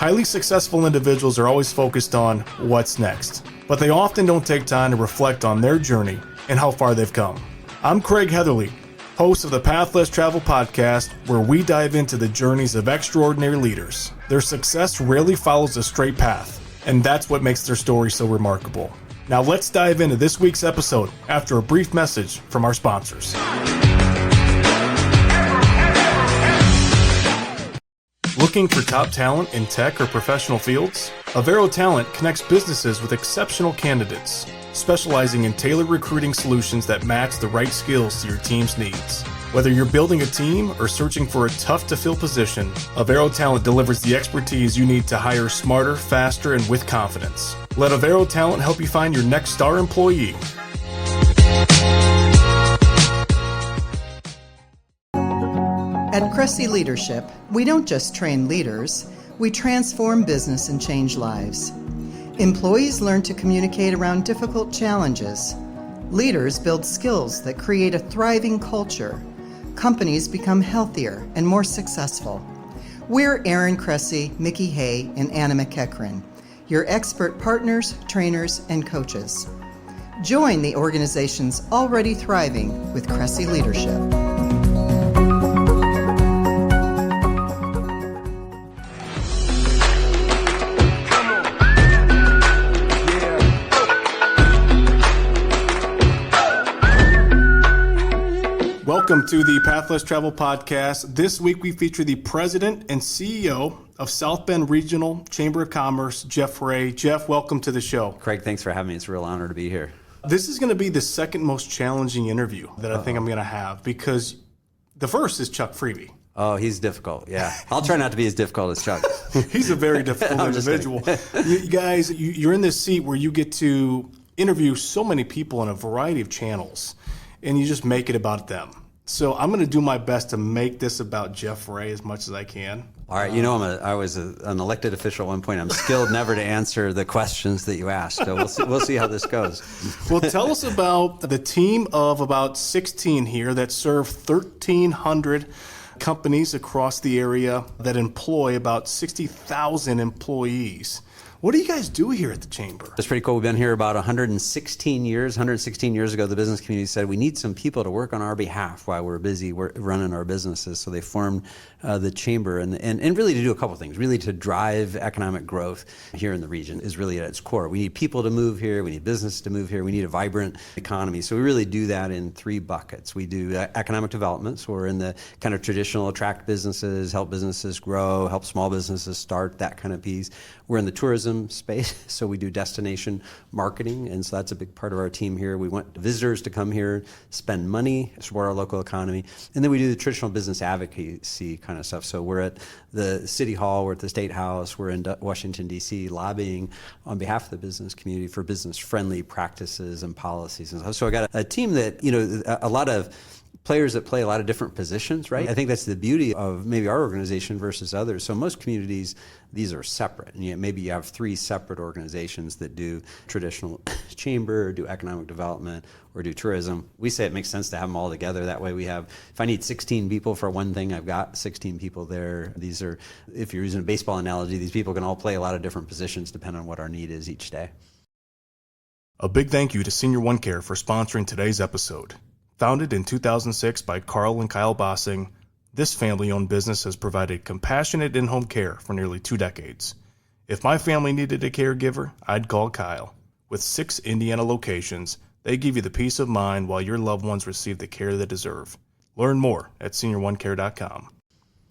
Highly successful individuals are always focused on what's next, but they often don't take time to reflect on their journey and how far they've come. I'm Craig Heatherly, host of the Path Less Travel podcast, where we dive into the journeys of extraordinary leaders. Their success rarely follows a straight path, and that's what makes their story so remarkable. Now let's dive into this week's episode after a brief message from our sponsors. Looking for top talent in tech or professional fields? Avero Talent connects businesses with exceptional candidates, specializing in tailored recruiting solutions that match the right skills to your team's needs. Whether you're building a team or searching for a tough-to-fill position, Avero Talent delivers the expertise you need to hire smarter, faster, and with confidence. Let Avero Talent help you find your next star employee. At Cressy Leadership, we don't just train leaders, we transform business and change lives. Employees learn to communicate around difficult challenges. Leaders build skills that create a thriving culture. Companies become healthier and more successful. We're Erin Cressy, Mickey Hay, and Anna McEachran, your expert partners, trainers, and coaches. Join the organizations already thriving with Cressy Leadership. Welcome to the Path Less Travel podcast. This week we feature the President and CEO of South Bend Regional Chamber of Commerce, Jeff Ray. Jeff, welcome to the show. Craig, thanks for having me. It's a real honor to be here. This is going to be the second most challenging interview that I think I'm going to have, because the first is Chuck Freeby. Oh, he's difficult. Yeah. I'll try not to be as difficult as Chuck. He's a very difficult individual. You guys, you're in this seat where you get to interview so many people in a variety of channels, and you just make it about them. So I'm going to do my best to make this about Jeff Ray as much as I can. All right. You know, I was an elected official at one point. I'm skilled never to answer the questions that you ask. So we'll see how this goes. Well, tell us about the team of about 16 here that serve 1,300 companies across the area that employ about 60,000 employees. What do you guys do here at the Chamber? It's pretty cool. We've been here about 116 years. 116 years ago, the business community said, we need some people to work on our behalf while we're busy running our businesses. So they formed the Chamber and really to do a couple things. Really to drive economic growth here in the region is really at its core. We need people to move here. We need business to move here. We need a vibrant economy. So we really do that in three buckets. We do economic development. So we're in the kind of traditional attract businesses, help businesses grow, help small businesses start, that kind of piece. We're in the tourism space, so we do destination marketing, and so that's a big part of our team here. We want visitors to come here, spend money, support our local economy, and then we do the traditional business advocacy kind of stuff. So we're at the City Hall, we're at the State House, we're in Washington, D.C., lobbying on behalf of the business community for business-friendly practices and policies. And so I got a team that, you know, a lot of players that play a lot of different positions, right? I think that's the beauty of maybe our organization versus others. So most communities, these are separate. And maybe you have three separate organizations that do traditional chamber, or do economic development, or do tourism. We say it makes sense to have them all together. That way we have, if I need 16 people for one thing, I've got 16 people there. These are, if you're using a baseball analogy, these people can all play a lot of different positions depending on what our need is each day. A big thank you to Senior One Care for sponsoring today's episode. Founded in 2006 by Carl and Kyle Bossing, this family-owned business has provided compassionate in-home care for nearly 2 decades. If my family needed a caregiver, I'd call Kyle. With 6 Indiana locations, they give you the peace of mind while your loved ones receive the care they deserve. Learn more at senioronecare.com.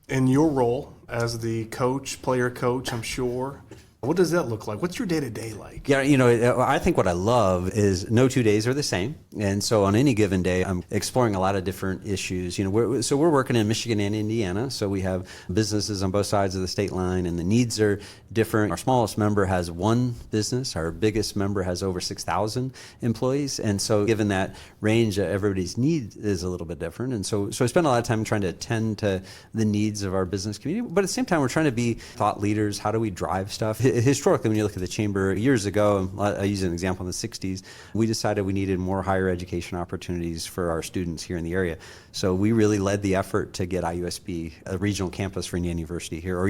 In your role as the coach, player coach, I'm sure, what does that look like? What's your day-to-day like? Yeah, you know, I think what I love is no 2 days are the same. And so on any given day, I'm exploring a lot of different issues. You know, we're working in Michigan and Indiana. So we have businesses on both sides of the state line, and the needs are different. Our smallest member has 1 business. Our biggest member has over 6,000 employees. And so given that range, everybody's need is a little bit different. And so I spend a lot of time trying to attend to the needs of our business community. But at the same time, we're trying to be thought leaders. How do we drive stuff? historically, when you look at the chamber years ago, I use an example in the 60s, we decided we needed more higher education opportunities for our students here in the area. So we really led the effort to get IUSB, a regional campus for Indiana University here. Or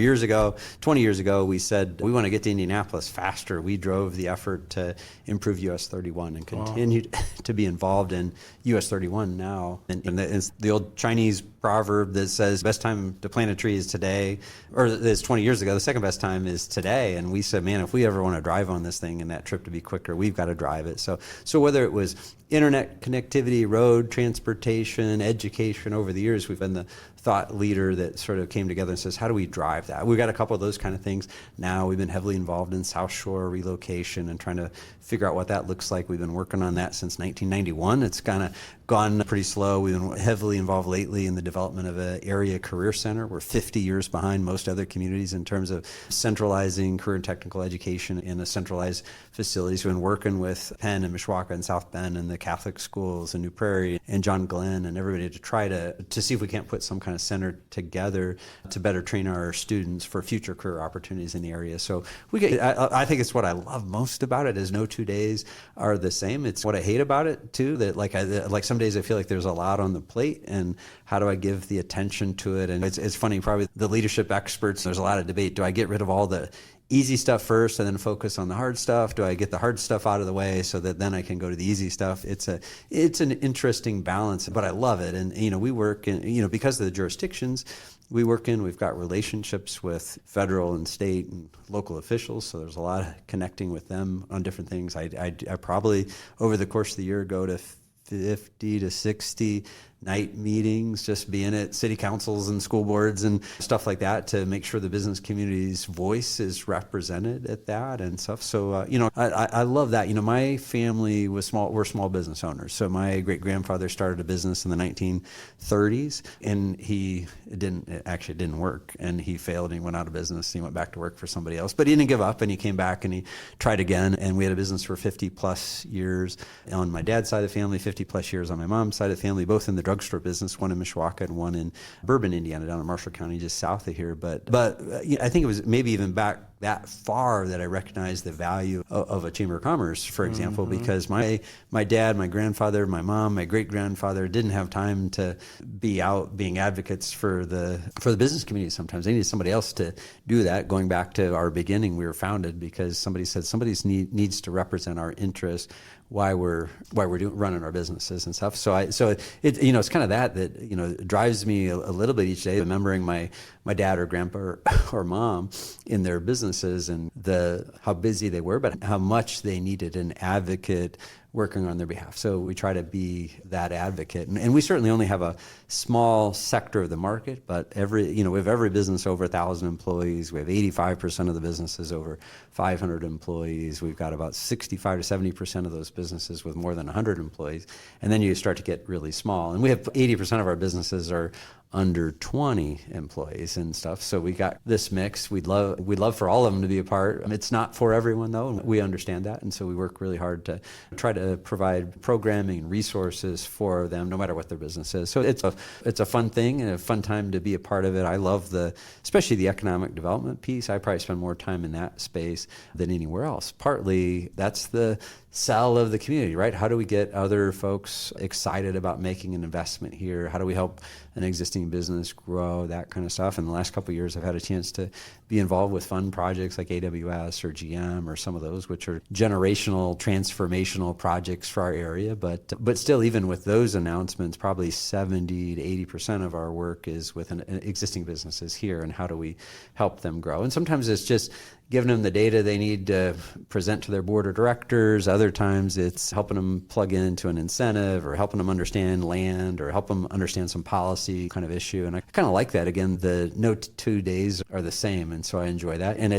20 years ago, we said we want to get to Indianapolis faster. We drove the effort to improve US 31 and continued to be involved in US 31 now. And it's the old Chinese proverb that says best time to plant a tree is today, or it's 20 years ago, the second best time is today. And we said, man, if we ever want to drive on this thing and that trip to be quicker, we've got to drive it. So whether it was internet connectivity, road transportation, education, over the years, we've been the thought leader that sort of came together and says, how do we drive that? We've got a couple of those kind of things. Now we've been heavily involved in South Shore relocation and trying to figure out what that looks like. We've been working on that since 1991. It's kind of gone pretty slow. We've been heavily involved lately in the development of an area career center. We're 50 years behind most other communities in terms of centralizing career and technical education in a centralized facilities. We've been working with Penn and Mishawaka and South Bend and the Catholic schools and New Prairie and John Glenn and everybody to try to see if we can't put some kind of center together to better train our students for future career opportunities in the area. So I think it's what I love most about it is no 2 days are the same. It's what I hate about it too, that like some days I feel like there's a lot on the plate and how do I give the attention to it? And it's funny, probably the leadership experts, there's a lot of debate. Do I get rid of all the easy stuff first and then focus on the hard stuff? Do I get the hard stuff out of the way so that then I can go to the easy stuff? It's an interesting balance, but I love it. And, we work in, because of the jurisdictions we work in, we've got relationships with federal and state and local officials. So there's a lot of connecting with them on different things. I probably over the course of the year go to 50 to 60 night meetings, just being at city councils and school boards and stuff like that to make sure the business community's voice is represented at that and stuff. So, I love that. My family we're small business owners. So my great grandfather started a business in the 1930s and it didn't work and he failed and he went out of business. He went back to work for somebody else, but he didn't give up and he came back and he tried again. And we had a business for 50 plus years on my dad's side of the family, 50 plus years on my mom's side of the family, both in the drugstore business, one in Mishawaka and one in Bourbon, Indiana, down in Marshall County, just south of here. But I think it was maybe even back that far that I recognized the value of a chamber of commerce, for example, because my dad, my grandfather, my mom, my great grandfather didn't have time to be out being advocates for the business community. Sometimes they needed somebody else to do that. Going back to our beginning, we were founded because somebody said somebody needs to represent our interests. Why we're running our businesses and stuff. So it's kind of that drives me a little bit each day, remembering my dad or grandpa or mom in their businesses and how busy they were, but how much they needed an advocate working on their behalf. So we try to be that advocate. And we certainly only have a small sector of the market, but we have every business over 1,000 employees. We have 85% of the businesses over 500 employees. We've got about 65 to 70% of those businesses with more than 100 employees. And then you start to get really small. And we have 80% of our businesses are under 20 employees and stuff. So we got this mix. We'd love for all of them to be a part. It's not for everyone though, and we understand that. And so we work really hard to try to provide programming and resources for them, no matter what their business is. So it's a fun thing and a fun time to be a part of it. I love especially the economic development piece. I probably spend more time in that space than anywhere else. Partly that's the sell of the community, right? How do we get other folks excited about making an investment here? How do we help an existing business grow, that kind of stuff? In the last couple of years, I've had a chance to be involved with fun projects like AWS or GM or some of those, which are generational, transformational projects for our area. But still, even with those announcements, probably 70 to 80% of our work is with existing businesses here, and how do we help them grow? And sometimes it's just giving them the data they need to present to their board of directors. Other times it's helping them plug into an incentive or helping them understand land or help them understand some policy kind of issue. And I kind of like that. Again, the no 2 days are the same. And so I enjoy that. And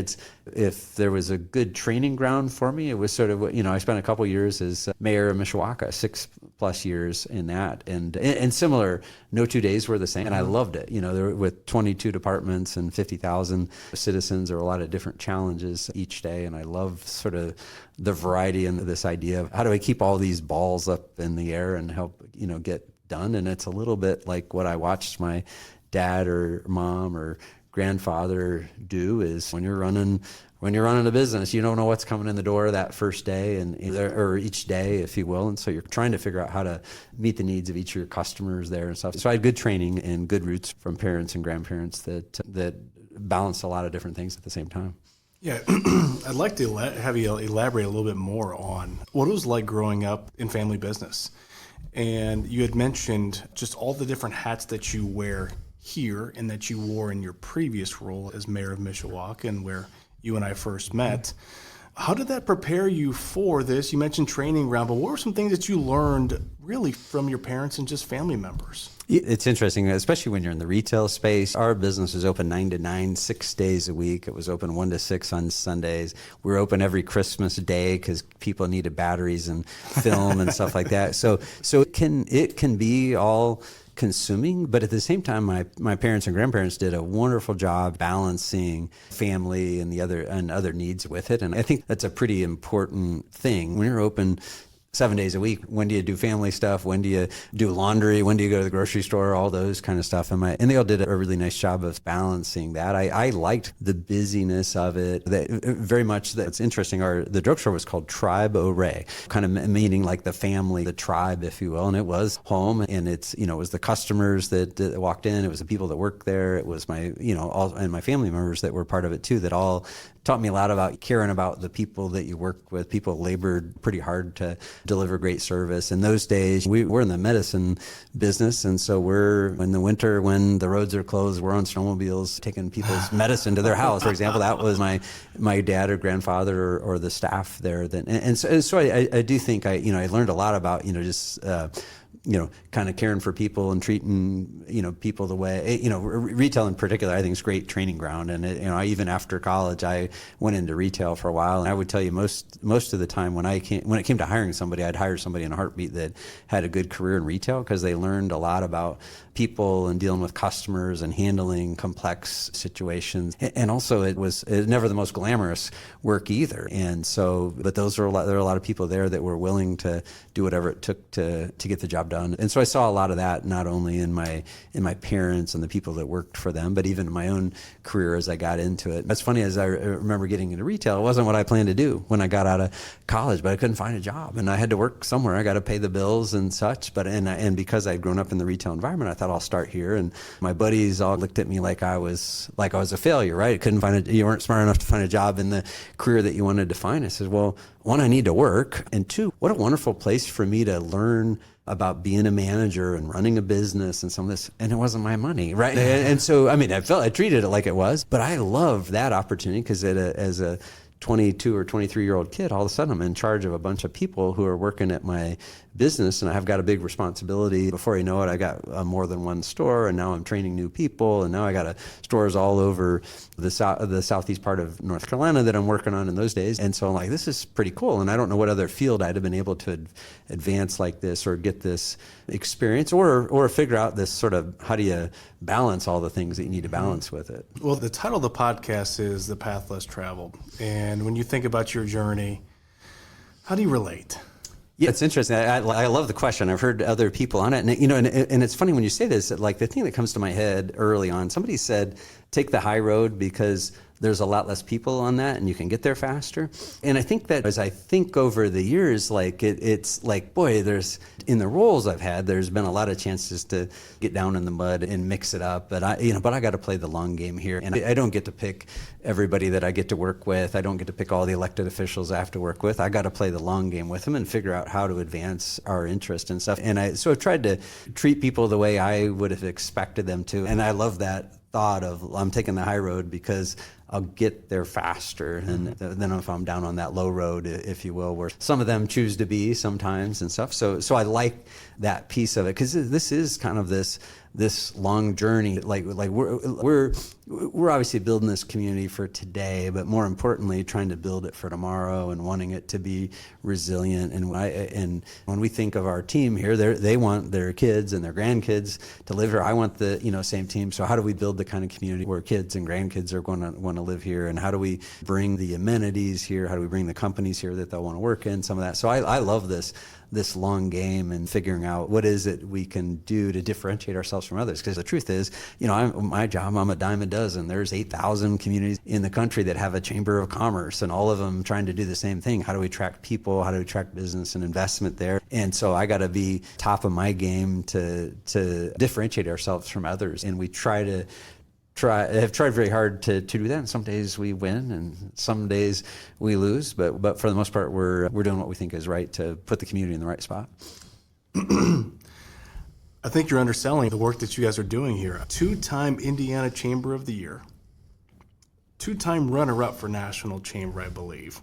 if there was a good training ground for me, it was sort of, I spent a couple years as mayor of Mishawaka, 6+ years in that. And similar, no 2 days were the same. And I loved it. There with 22 departments and 50,000 citizens, there were a lot of different challenges each day. And I love sort of the variety and this idea of how do I keep all these balls up in the air and help, get done. And it's a little bit like what I watched my dad or mom or grandfather do is when you're running when you're running a business, you don't know what's coming in the door that first day or each day, if you will. And so you're trying to figure out how to meet the needs of each of your customers there and stuff. So I had good training and good roots from parents and grandparents that balanced a lot of different things at the same time. Yeah, I'd like to have you elaborate a little bit more on what it was like growing up in family business. And you had mentioned just all the different hats that you wear here and that you wore in your previous role as mayor of Mishawaka, and where you and I first met. How did that prepare you for this? You mentioned training ground, but what were some things that you learned really from your parents and just family members? It's interesting, especially when you're in the retail space. Our business is open 9 to 9, 6 days a week. It was open 1 to 6 on Sundays. We're open every Christmas day because people needed batteries and film and stuff like that. So it can be all consuming, but at the same time, my parents and grandparents did a wonderful job balancing family and other needs with it. And I think that's a pretty important thing. When you're open 7 days a week, when do you do family stuff? When do you do laundry? When do you go to the grocery store? All those kind of stuff. And they all did a really nice job of balancing that. I liked the busyness of it. Very much. That's interesting. The drugstore was called Tribe O'Ray, kind of meaning like the family, the tribe, if you will. And it was home, and it was the customers that walked in. It was the people that worked there. It was and my family members that were part of it too, that all taught me a lot about caring about the people that you work with. People labored pretty hard to deliver great service. In those days, we're in the medicine business, and so in the winter when the roads are closed, we're on snowmobiles taking people's medicine to their house. For example, that was my dad or grandfather or the staff there. So I do think I learned a lot about kind of caring for people and treating, people the way, retail in particular, I think is great training ground. And, even after college, I went into retail for a while. And I would tell you most of the time when it came to hiring somebody, I'd hire somebody in a heartbeat that had a good career in retail, because they learned a lot about people and dealing with customers and handling complex situations. And also it was never the most glamorous work either. And so, but there were a lot of people there that were willing to do whatever it took to get the job done. And so I saw a lot of that, not only in my parents and the people that worked for them, but even in my own career as I got into it. That's funny, as I remember getting into retail, it wasn't what I planned to do when I got out of college, but I couldn't find a job and I had to work somewhere. I got to pay the bills and such. And because I'd grown up in the retail environment, I thought I'll start here. And my buddies all looked at me like I was a failure, right? You weren't smart enough to find a job in the career that you wanted to find. I said, well, one, I need to work. And two, what a wonderful place for me to learn about being a manager and running a business and some of this. And it wasn't my money, right? And so, I treated it like it was, but I loved that opportunity because as a 22 or 23-year-old kid, all of a sudden I'm in charge of a bunch of people who are working at my business, and I've got a big responsibility. Before you know it, I got more than one store, and now I'm training new people, and now I got stores all over the southeast part of North Carolina that I'm working on in those days. And so I'm like, this is pretty cool, and I don't know what other field I'd have been able to advance like this or get this experience or figure out this sort of, how do you balance all the things that you need to balance with it. Well, the title of the podcast is The Path Less Traveled. And when you think about your journey, how do you relate? Yeah, it's interesting. I love the question. I've heard other people on it. And it's funny when you say this, like the thing that comes to my head early on, somebody said, take the high road because there's a lot less people on that and you can get there faster. And I think that as I think over the years, like it's like, boy, in the roles I've had, there's been a lot of chances to get down in the mud and mix it up. But I got to play the long game here. And I don't get to pick everybody that I get to work with. I don't get to pick all the elected officials I have to work with. I got to play the long game with them and figure out how to advance our interest and stuff. And so I've tried to treat people the way I would have expected them to. And I love that thought of, I'm taking the high road because I'll get there faster than if I'm down on that low road, if you will, where some of them choose to be sometimes and stuff. So I like that piece of it, because this is kind of this long journey. Like we're obviously building this community for today, but more importantly, trying to build it for tomorrow and wanting it to be resilient. And when we think of our team here, they want their kids and their grandkids to live here. I want the same team. So how do we build the kind of community where kids and grandkids are going to want to live here? And how do we bring the amenities here? How do we bring the companies here that they'll want to work in? Some of that. So I love this long game and figuring out what is it we can do to differentiate ourselves from others. Because the truth is, my job, I'm a dime a dozen. dozen. There's 8,000 communities in the country that have a chamber of commerce, and all of them trying to do the same thing. How do we attract people? How do we attract business and investment there? And so I got to be top of my game to differentiate ourselves from others. And we have tried very hard to do that. And some days we win and some days we lose. But for the most part, we're doing what we think is right to put the community in the right spot. I think you're underselling the work that you guys are doing here. 2-time Indiana Chamber of the Year. 2-time runner-up for National Chamber, I believe.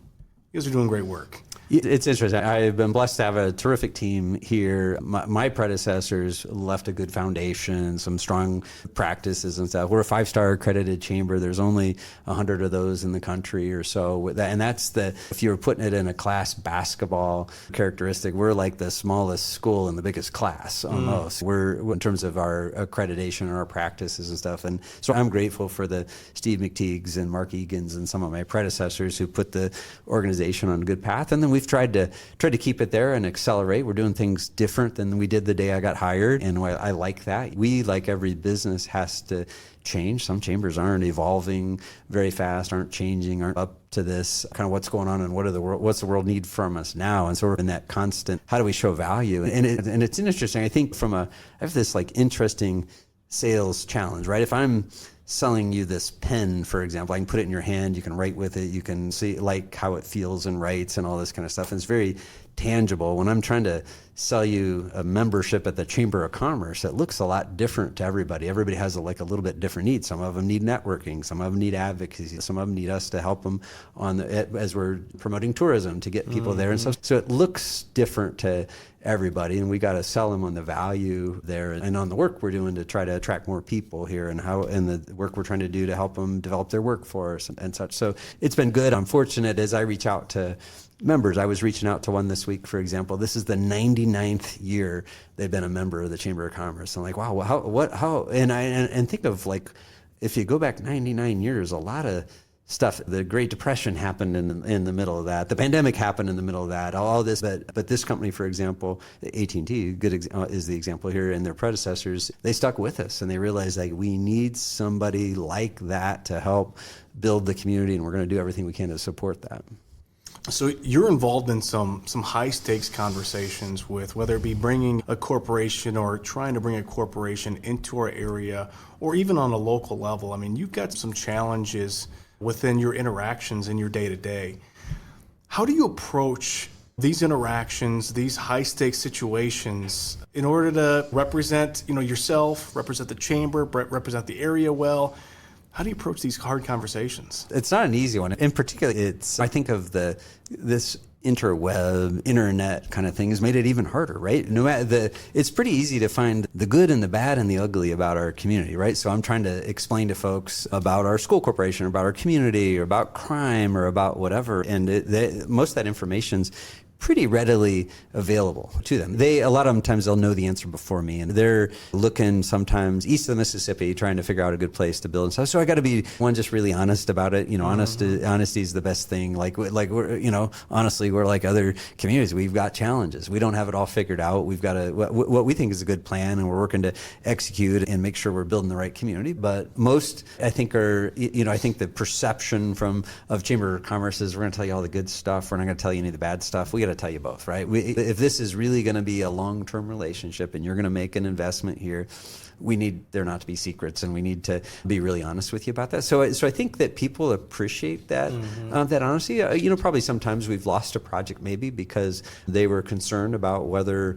You guys are doing great work. It's interesting. I've been blessed to have a terrific team here. My predecessors left a good foundation, some strong practices and stuff. We're a 5-star accredited chamber. There's only 100 of those in the country or so. And that's if you were putting it in a class basketball characteristic, we're like the smallest school in the biggest class almost. We're in terms of our accreditation and our practices and stuff. And so I'm grateful for the Steve McTeagues and Mark Egan's and some of my predecessors who put the organization on a good path. And then we've tried to keep it there and accelerate. We're doing things different than we did the day I got hired, and I like that. We, like every business, has to change. Some chambers aren't evolving very fast, aren't changing, aren't up to this kind of what's going on and what's the world need from us now. And so we're in that constant, how do we show value? And it's interesting. I think I have this like interesting sales challenge, right? If I'm selling you this pen, for example, I can put it in your hand, you can write with it, you can see like how it feels and writes and all this kind of stuff. And it's very tangible. When I'm trying to sell you a membership at the Chamber of Commerce, it looks a lot different to everybody. Everybody has a little bit different needs. Some of them need networking, some of them need advocacy, some of them need us to help them as we're promoting tourism to get people there and stuff. So it looks different to everybody, and we got to sell them on the value there and on the work we're doing to try to attract more people here, and the work we're trying to do to help them develop their workforce and such. So it's been good. I'm fortunate as I reach out to members. I was reaching out to one this week, for example. This is the 99th year they've been a member of the Chamber of Commerce. I'm like, wow, how? And think of like, if you go back 99 years, a lot of stuff. The Great Depression happened in the middle of that. The pandemic happened in the middle of that. All this, but this company, for example, AT&T, is the example here, and their predecessors, they stuck with us and they realized like we need somebody like that to help build the community, and we're going to do everything we can to support that. So you're involved in some high stakes conversations with whether it be bringing a corporation or trying to bring a corporation into our area, or even on a local level. I mean, you've got some challenges within your interactions in your day-to-day. How do you approach these interactions, these high-stakes situations, in order to represent, yourself, represent the chamber, represent the area well? How do you approach these hard conversations? It's not an easy one. In particular, I think of this internet kind of thing has made it even harder, right? It's pretty easy to find the good and the bad and the ugly about our community, right? So I'm trying to explain to folks about our school corporation, or about our community, or about crime, or about whatever, and most of that information's pretty readily available to them. A lot of times they'll know the answer before me, and they're looking sometimes east of the Mississippi trying to figure out a good place to build and stuff. So I got to be just really honest about it. Honesty is the best thing. Like we're, honestly, we're like other communities. We've got challenges. We don't have it all figured out. We've got what we think is a good plan, and we're working to execute and make sure we're building the right community. But most, I think, I think the perception of Chamber of Commerce is we're going to tell you all the good stuff. We're not going to tell you any of the bad stuff. We got to tell you both, right? If this is really going to be a long-term relationship and you're going to make an investment here, we need there not to be secrets, and we need to be really honest with you about that. So I think that people appreciate that that honesty. Probably sometimes we've lost a project maybe because they were concerned about whether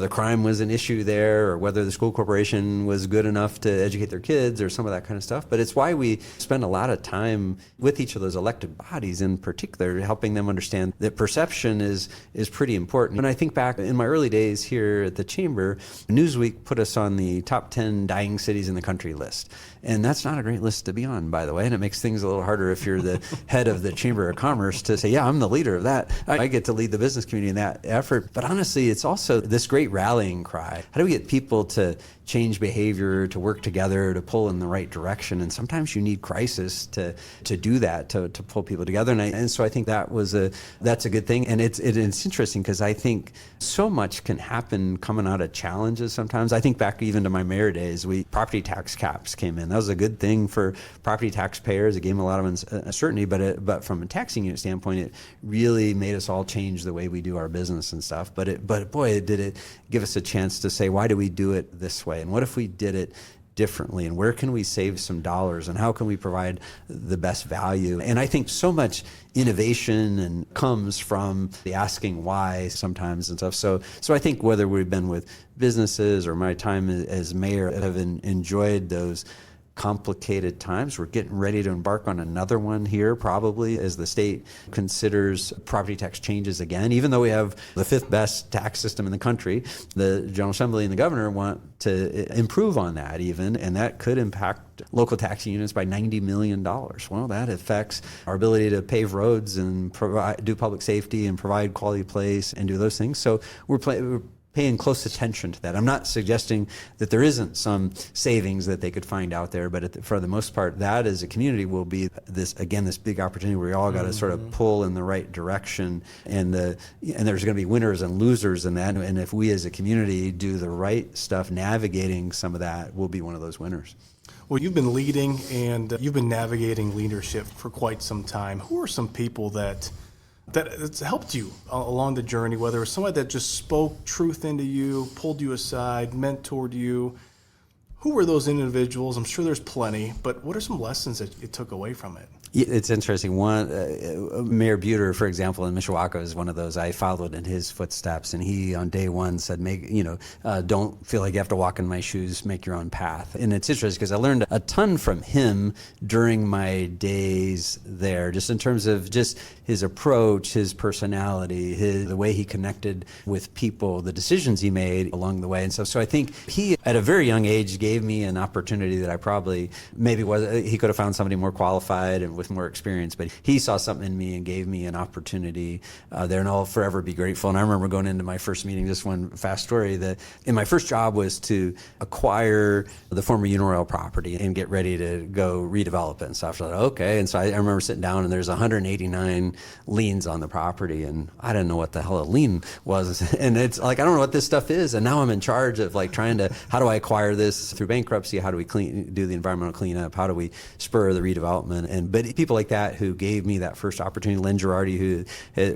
crime was an issue there, or whether the school corporation was good enough to educate their kids, or some of that kind of stuff. But it's why we spend a lot of time with each of those elected bodies, in particular, helping them understand that perception is pretty important. When I think back in my early days here at the Chamber, Newsweek put us on the top 10 dying cities in the country list. And that's not a great list to be on, by the way. And it makes things a little harder if you're the head of the Chamber of Commerce to say, yeah, I'm the leader of that. I get to lead the business community in that effort. But honestly, it's also this great rallying cry. How do we get people to change behavior, to work together, to pull in the right direction. And sometimes you need crisis to do that, to pull people together. And so I think that's a good thing. And it's interesting because I think so much can happen coming out of challenges sometimes. I think back even to my mayor days, property tax caps came in. That was a good thing for property taxpayers. It gave them a lot of uncertainty, but from a taxing unit standpoint, it really made us all change the way we do our business and stuff. But boy, did it give us a chance to say, why do we do it this way? And what if we did it differently, and where can we save some dollars, and how can we provide the best value? And I think so much innovation and comes from the asking why sometimes and stuff. So I think whether we've been with businesses or my time as mayor, have enjoyed those complicated times. We're getting ready to embark on another one here, probably, as the state considers property tax changes again. Even though we have the 5th best tax system in the country, the General Assembly and the governor want to improve on that even, and that could impact local tax units by $90 million. Well, that affects our ability to pave roads and do public safety and provide quality place and do those things. So we're paying close attention to that. I'm not suggesting that there isn't some savings that they could find out there, but for the most part, that as a community will be this big opportunity where we all got to sort of pull in the right direction, and there's going to be winners and losers in that. And if we as a community do the right stuff, navigating some of that, we'll be one of those winners. Well, you've been leading and you've been navigating leadership for quite some time. Who are some people that it's helped you along the journey, whether it's somebody that just spoke truth into you, pulled you aside, mentored you? Who were those individuals? I'm sure there's plenty, but what are some lessons that you took away from it? It's interesting. Mayor Buter, for example, in Mishawaka is one of those. I followed in his footsteps, and he on day one said, don't feel like you have to walk in my shoes, make your own path. And it's interesting because I learned a ton from him during my days there, just in terms of just his approach, his personality, the way he connected with people, the decisions he made along the way. And so I think he, at a very young age, gave me an opportunity that I probably he could have found somebody more qualified and with more experience, but he saw something in me and gave me an opportunity there, and I'll forever be grateful. And I remember going into my first meeting, just one fast story, and my first job was to acquire the former Unaroyal property and get ready to go redevelop it and stuff. So I thought, okay. And so I remember sitting down, and there's 189 liens on the property, and I didn't know what the hell a lien was. And it's like, I don't know what this stuff is. And now I'm in charge of how do I acquire this through bankruptcy? How do we do the environmental cleanup? How do we spur the redevelopment? But people like that who gave me that first opportunity, Lynn Girardi, who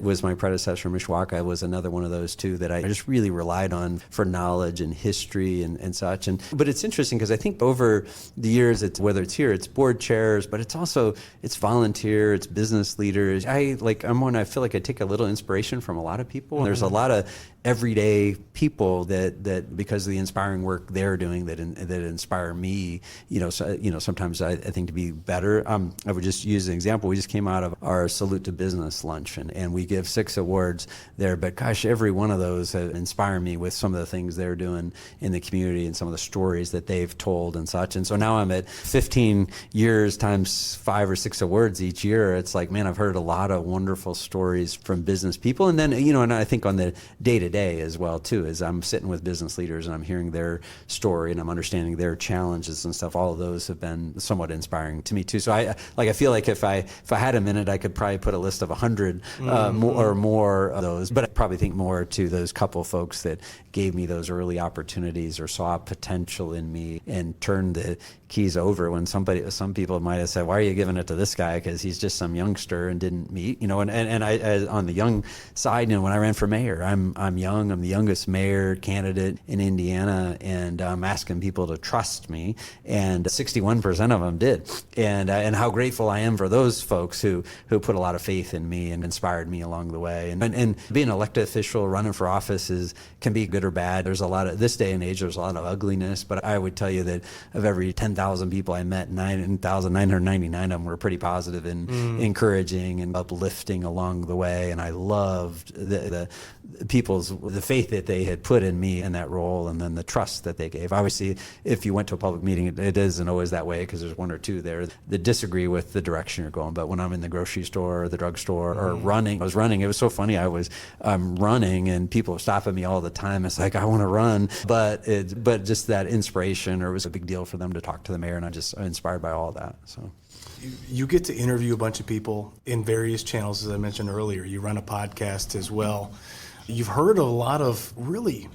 was my predecessor in Mishawaka, was another one of those too that I just really relied on for knowledge and history and such. But it's interesting because I think over the years, whether it's here, it's board chairs, but it's volunteer, it's business leaders. I'm one, I feel like I take a little inspiration from a lot of people. Mm-hmm. There's a lot of everyday people that because of the inspiring work they're doing that inspire me, sometimes I think to be better. I would just use an example. We just came out of our Salute to Business luncheon, and we give 6 awards there, but gosh, every one of those have inspired me with some of the things they're doing in the community and some of the stories that they've told and such. And so now I'm at 15 years times 5 or 6 awards each year. It's like, man, I've heard a lot of wonderful stories from business people. And then, and I think on the day-to-day as well too, as I'm sitting with business leaders and I'm hearing their story and I'm understanding their challenges and stuff, all of those have been somewhat inspiring to me too. So I feel like if I had a minute, I could probably put a list of 100 more of those, but I probably think more to those couple folks that gave me those early opportunities or saw potential in me and turned the keys over when some people might have said, why are you giving it to this guy? Because he's just some youngster and didn't meet, and I on the young side, when I ran for mayor, I'm young, I'm the youngest mayor candidate in Indiana, and I'm asking people to trust me, and 61% of them did. And how grateful I am for those folks who put a lot of faith in me and inspired me along the way. And being an elected official, running for office can be good or bad. There's a lot of, this day and age, there's a lot of ugliness, but I would tell you that of every 10,000 people I met, 9,999 of them were pretty positive and encouraging and uplifting along the way. And I loved the faith that they had put in me in that role, and then the trust that they gave. Obviously, if you went to a public meeting, it isn't always that way because there's one or two there that disagree with the direction you're going. But when I'm in the grocery store or the drugstore or running, I was running. It was so funny. I'm running and people stop at me all the time. It's like, I want to run, but just that inspiration, or it was a big deal for them to talk to the mayor, and I'm inspired by all that. So. You get to interview a bunch of people in various channels, as I mentioned earlier. You run a podcast as well. You've heard a lot of really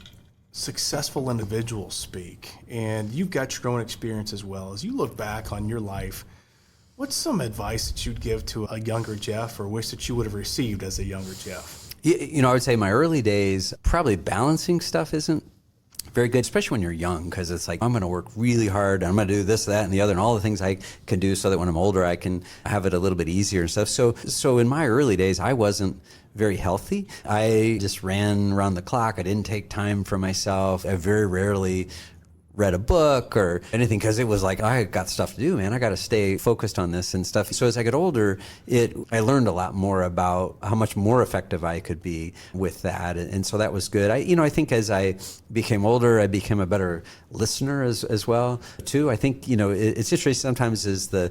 successful individuals speak, and you've got your own experience as well. As you look back on your life, what's some advice that you'd give to a younger Jeff, or wish that you would have received as a younger Jeff? I would say my early days, probably balancing stuff isn't very good, especially when you're young, because it's like, I'm going to work really hard. I'm going to do this, that, and the other, and all the things I can do so that when I'm older, I can have it a little bit easier and stuff. So in my early days, I wasn't very healthy. I just ran around the clock. I didn't take time for myself. I very rarely read a book or anything, because it was like, I got stuff to do, man. I got to stay focused on this and stuff. So as I get older, I learned a lot more about how much more effective I could be with that. And so that was good. I think as I became older, I became a better listener as well too. I think, it's interesting sometimes as the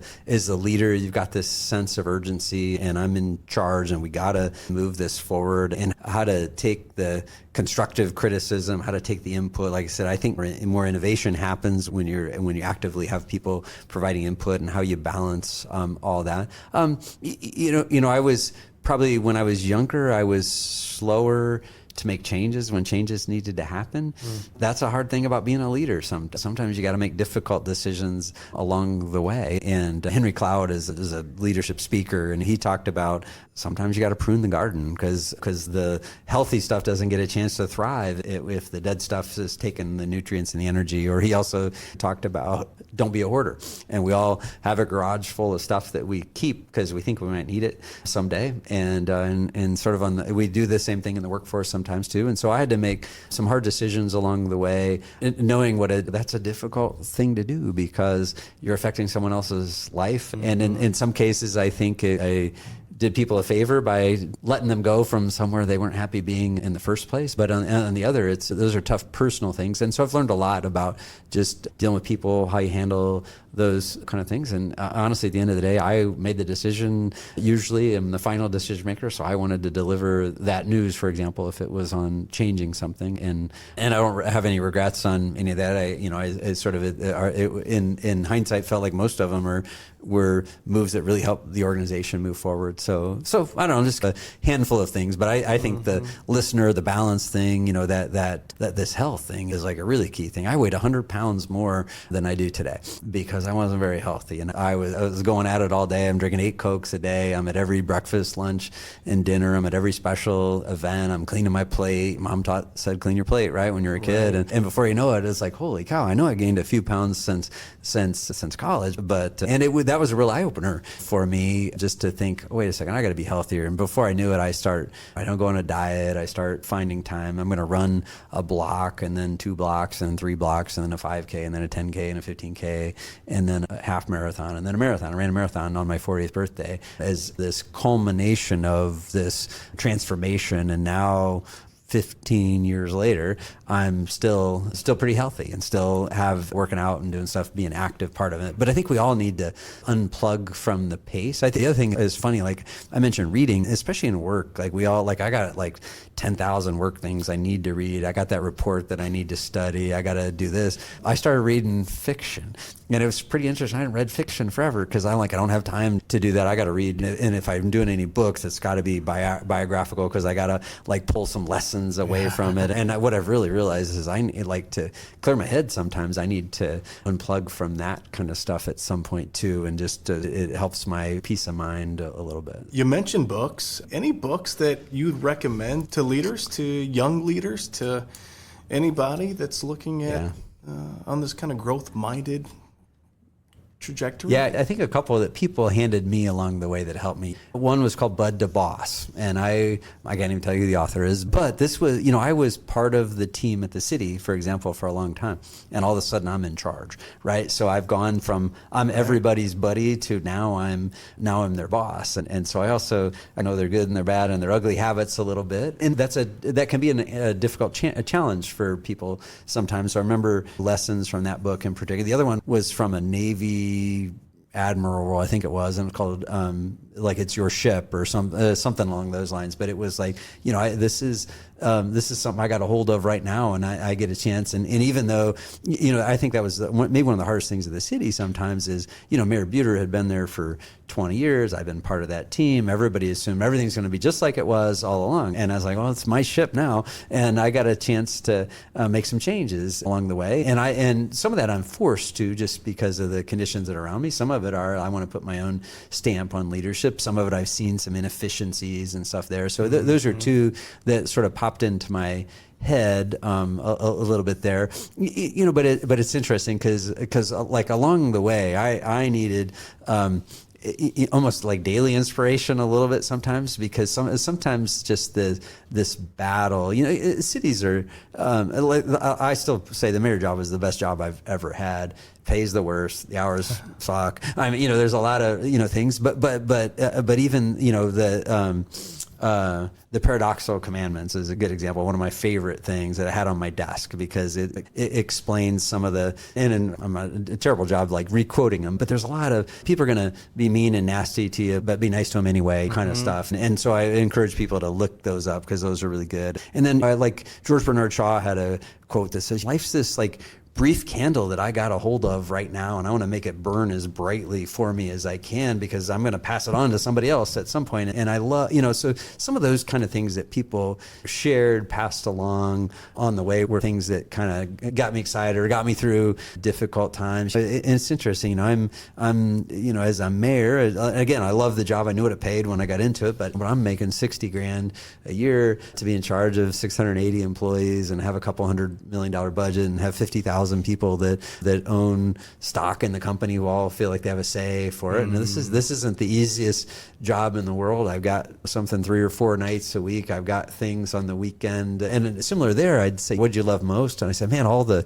leader, you've got this sense of urgency and I'm in charge and we got to move this forward, and how to take the constructive criticism, how to take the input. Like I said, I think more innovation happens when you actively have people providing input, and how you balance all that. I was probably, when I was younger, I was slower to make changes when changes needed to happen. That's a hard thing about being a leader. Sometimes you got to make difficult decisions along the way. And Henry Cloud is a leadership speaker, and he talked about sometimes you got to prune the garden because the healthy stuff doesn't get a chance to thrive if the dead stuff is taking the nutrients and the energy. Or he also talked about don't be a hoarder. And we all have a garage full of stuff that we keep because we think we might need it someday. And sort of we do the same thing in the workforce sometimes too. And so I had to make some hard decisions along the way, knowing that's a difficult thing to do because you're affecting someone else's life. Mm-hmm. And in some cases, I think I did people a favor by letting them go from somewhere they weren't happy being in the first place. But on the other, those are tough personal things. And so I've learned a lot about just dealing with people, how you handle those kind of things. And honestly, at the end of the day, I made the decision. Usually I'm the final decision maker. So I wanted to deliver that news, for example, if it was on changing something. And I don't have any regrets on any of that. I sort of, in hindsight, felt like most of them were moves that really helped the organization move forward. So I don't know, just a handful of things. But I think the listener, the balance thing, that this health thing is like a really key thing. I weighed 100 pounds more than I do today because I wasn't very healthy. And I was going at it all day. I'm drinking 8 Cokes a day. I'm at every breakfast, lunch, and dinner. I'm at every special event. I'm cleaning my plate. Mom said clean your plate, right, when you're a kid. Right. And before you know it, it's like, holy cow, I know I gained a few pounds since college. But that was a real eye-opener for me, just to think, oh, wait a second, I got to be healthier. And before I knew it, I don't go on a diet. I start finding time. I'm going to run a block, and then 2 blocks, and 3 blocks, and then a 5K, and then a 10K, and a 15K, and then a half marathon, and then a marathon. I ran a marathon on my 40th birthday as this culmination of this transformation. And now 15 years later, I'm still pretty healthy and still have working out and doing stuff, being active part of it. But I think we all need to unplug from the pace. I think the other thing is funny, like I mentioned reading, especially in work, like we all, I got 10,000 work things I need to read. I got that report that I need to study. I got to do this. I started reading fiction. And it was pretty interesting. I hadn't read fiction forever because I don't have time to do that. I got to read. And if I'm doing any books, it's got to be biographical because I got to pull some lessons away from it. And what I've really realized is I like to clear my head sometimes. I need to unplug from that kind of stuff at some point too. And just it helps my peace of mind a little bit. You mentioned books. Any books that you'd recommend to leaders, to young leaders, to anybody that's looking at on this kind of growth-minded trajectory? Yeah, I think a couple that people handed me along the way that helped me. One was called Bud to Boss, and I can't even tell you who the author is, but this was, I was part of the team at the city, for example, for a long time, and all of a sudden I'm in charge, right? So I've gone from I'm everybody's buddy to now I'm their boss, and so I know their good and their bad and their ugly habits a little bit, and that can be a difficult challenge for people sometimes. So I remember lessons from that book in particular. The other one was from a Navy admiral, I think it was, and it was called like It's Your Ship or something along those lines. But it was like, this is something I got a hold of right now, and I get a chance. And even though, I think that was maybe one of the hardest things of the city sometimes is, Mayor Buter had been there for 20 years. I've been part of that team. Everybody assumed everything's going to be just like it was all along. And I was like, well, it's my ship now. And I got a chance to make some changes along the way. And some of that I'm forced to just because of the conditions that are around me. Some of it are, I want to put my own stamp on leadership. Some of it I've seen some inefficiencies and stuff there. So those are two that sort of popped into my head a little bit there, but it's interesting because like along the way, I needed almost like daily inspiration a little bit sometimes, because sometimes just this battle, cities are, I still say the mayor job is the best job I've ever had. Pays the worst, the hours suck. I mean, there's a lot of, things, but even, the paradoxical commandments is a good example. One of my favorite things that I had on my desk because it explains some of and I'm a terrible job like re-quoting them, but there's a lot of people are going to be mean and nasty to you, but be nice to them anyway, kind of stuff. And so I encourage people to look those up because those are really good. And then like George Bernard Shaw had a quote that says, life's this like brief candle that I got a hold of right now, and I want to make it burn as brightly for me as I can because I'm going to pass it on to somebody else at some point. And I love, so some of those kind of things that people shared, passed along on the way were things that kind of got me excited or got me through difficult times. And it's interesting, I'm as a mayor, again, I love the job. I knew what it paid when I got into it, but I'm making $60,000 a year to be in charge of 680 employees and have a couple $100 million budget and have 50,000 people that own stock in the company who all feel like they have a say for it. And this isn't the easiest job in the world. I've got something 3 or 4 nights a week. I've got things on the weekend. And similar there, I'd say, what'd you love most? And I said, man, all the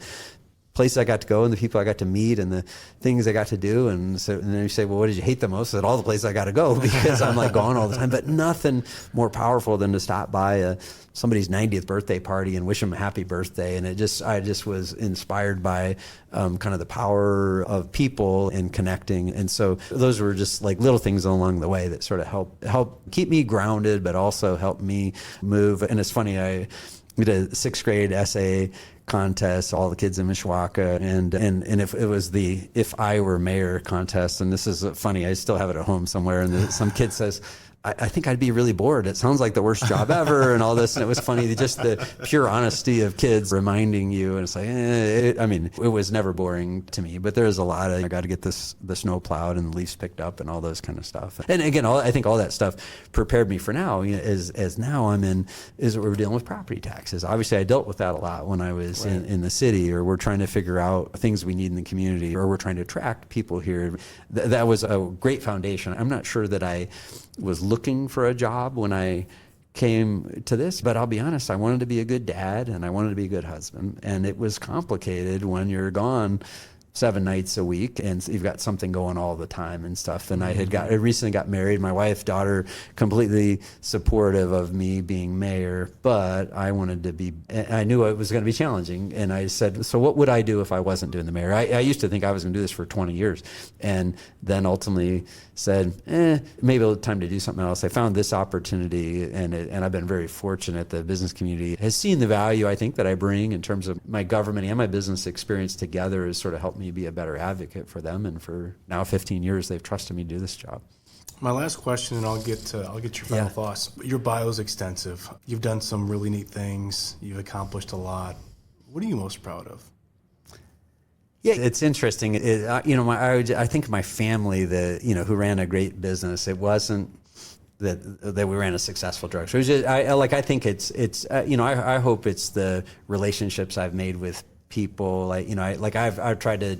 places I got to go and the people I got to meet and the things I got to do. And then you say, well, what did you hate the most? I said, all the places I got to go because I'm like gone all the time. But nothing more powerful than to stop by somebody's 90th birthday party and wish them a happy birthday. And I just was inspired by kind of the power of people and connecting. And so those were just like little things along the way that sort of help keep me grounded, but also help me move. And it's funny, I did a 6th grade essay contest, all the kids in Mishawaka, and if it was the If I Were Mayor contest, and this is funny, I still have it at home somewhere, and some kid says, I think I'd be really bored. It sounds like the worst job ever and all this. And it was funny, just the pure honesty of kids reminding you. And it's like, it was never boring to me, but there's a lot of, I got to get the snow plowed and the leaves picked up and all those kind of stuff. And again, I think all that stuff prepared me for now, as now we're dealing with property taxes. Obviously, I dealt with that a lot when I was in the city, or we're trying to figure out things we need in the community, or we're trying to attract people here. That was a great foundation. I'm not sure that I was looking for a job when I came to this, but I'll be honest, I wanted to be a good dad and I wanted to be a good husband. And it was complicated when you're gone 7 nights a week and you've got something going all the time and stuff. And I recently got married. My wife, daughter, completely supportive of me being mayor, but I knew it was going to be challenging. And I said, so what would I do if I wasn't doing the mayor? I used to think I was going to do this for 20 years and then ultimately said, maybe it's time to do something else. I found this opportunity and I've been very fortunate. The business community has seen the value, I think, that I bring in terms of my government and my business experience together has sort of helped me be a better advocate for them. And for now 15 years, they've trusted me to do this job. My last question, and I'll get your final thoughts. Your bio is extensive. You've done some really neat things. You've accomplished a lot. What are you most proud of? Yeah, it's interesting. I think my family, who ran a great business, it wasn't that we ran a successful drugstore. It was just, I think I hope it's the relationships I've made with people. I've tried to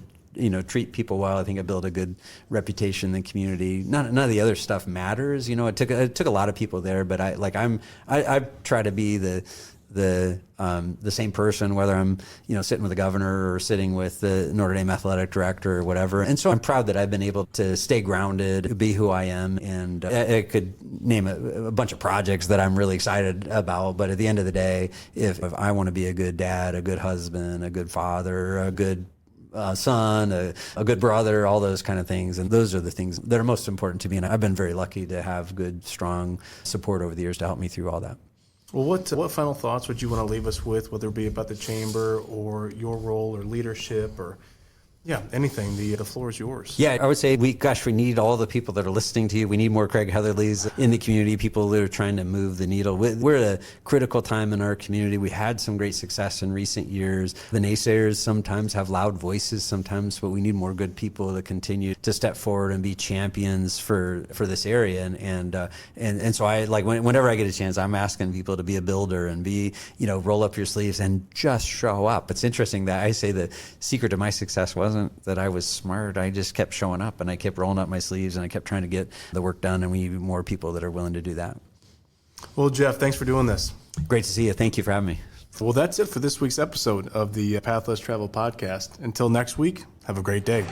treat people well. I think I built a good reputation in the community. None of the other stuff matters. It took a lot of people there, but I try to be the same person, whether I'm sitting with the governor or sitting with the Notre Dame athletic director or whatever. And so I'm proud that I've been able to stay grounded, be who I am, and I could name a bunch of projects that I'm really excited about. But at the end of the day, if I want to be a good dad, a good husband, a good father, a good son, a good brother, all those kind of things. And those are the things that are most important to me. And I've been very lucky to have good, strong support over the years to help me through all that. Well, what final thoughts would you want to leave us with, whether it be about the chamber or your role or leadership or anything? The floor is yours. Yeah, I would say we need all the people that are listening to you. We need more Craig Heatherleys in the community, people that are trying to move the needle. We're at a critical time in our community. We had some great success in recent years. The naysayers sometimes have loud voices sometimes, but we need more good people to continue to step forward and be champions for this area. And so I whenever I get a chance, I'm asking people to be a builder and roll up your sleeves and just show up. It's interesting that I say the secret to my success wasn't that I was smart. I just kept showing up and I kept rolling up my sleeves and I kept trying to get the work done, and we need more people that are willing to do that. Well, Jeff, thanks for doing this. Great to see you. Thank you for having me. Well, that's it for this week's episode of the Path Less Travel podcast. Until next week, have a great day.